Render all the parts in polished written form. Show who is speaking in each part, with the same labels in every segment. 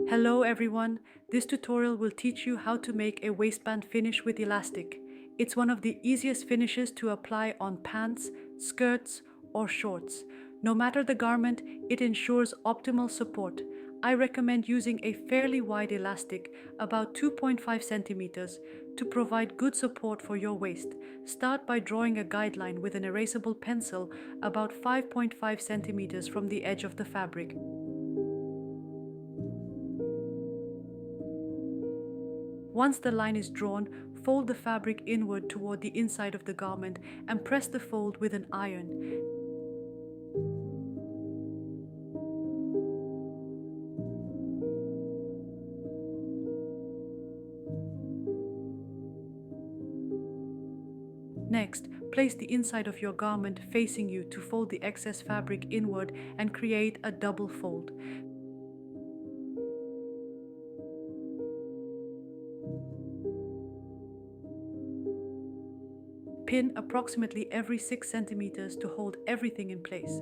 Speaker 1: Hello everyone, this tutorial will teach you how to make a waistband finish with elastic. It's one of the easiest finishes to apply on pants, skirts or shorts. No matter the garment, it ensures optimal support. I recommend using a fairly wide elastic, about 2.5 centimeters, to provide good support for your waist. Start by drawing a guideline with an erasable pencil about 5.5 centimeters from the edge of the fabric. Once the line is drawn, fold the fabric inward toward the inside of the garment and press the fold with an iron. Next, place the inside of your garment facing you to fold the excess fabric inward and create a double fold. Pin approximately every 6 centimeters to hold everything in place.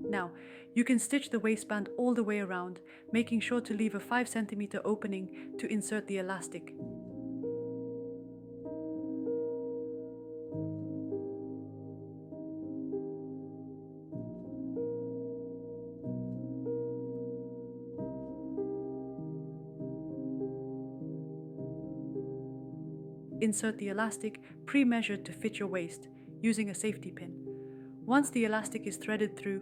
Speaker 1: Now, you can stitch the waistband all the way around, making sure to leave a 5 centimeter opening to insert the elastic. Insert the elastic pre-measured to fit your waist, using a safety pin. Once the elastic is threaded through,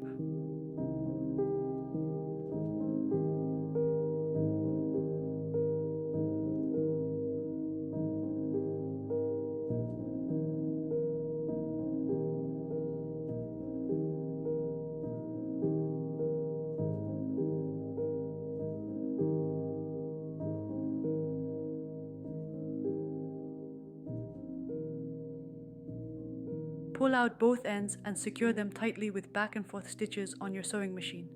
Speaker 1: pull out both ends and secure them tightly with back and forth stitches on your sewing machine.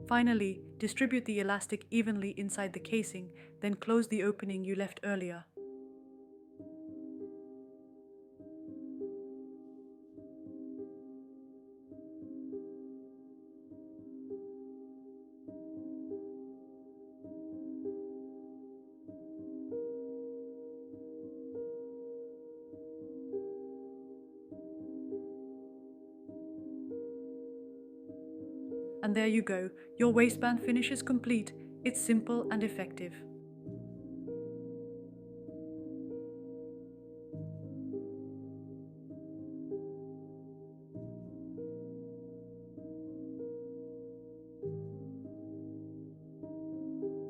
Speaker 1: Finally, distribute the elastic evenly inside the casing, then close the opening you left earlier. And there you go, your waistband finish is complete. It's simple and effective.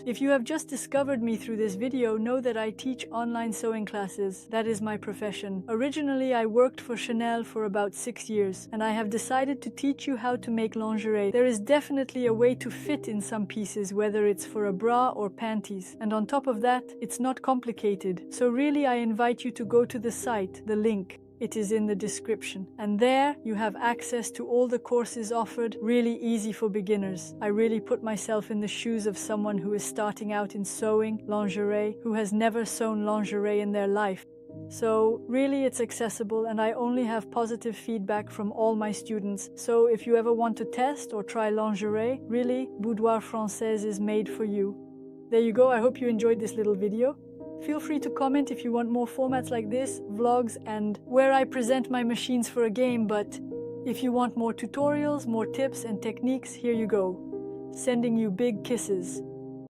Speaker 2: If you have just discovered me through this video, know that I teach online sewing classes. That is my profession. Originally, I worked for Chanel for about 6 years, and I have decided to teach you how to make lingerie. There is definitely a way to fit in some pieces, whether it's for a bra or panties. And on top of that, it's not complicated. So really, I invite you to go to the site, the link. It is in the description. And there you have access to all the courses offered, really easy for beginners. I really put myself in the shoes of someone who is starting out in sewing lingerie, who has never sewn lingerie in their life. So really it's accessible, and I only have positive feedback from all my students. So if you ever want to test or try lingerie, really, Boudoir Française is made for you. There you go, I hope you enjoyed this little video. Feel free to comment if you want more formats like this, vlogs, and where I present my machines for a game, but if you want more tutorials, more tips and techniques, here you go. Sending you big kisses.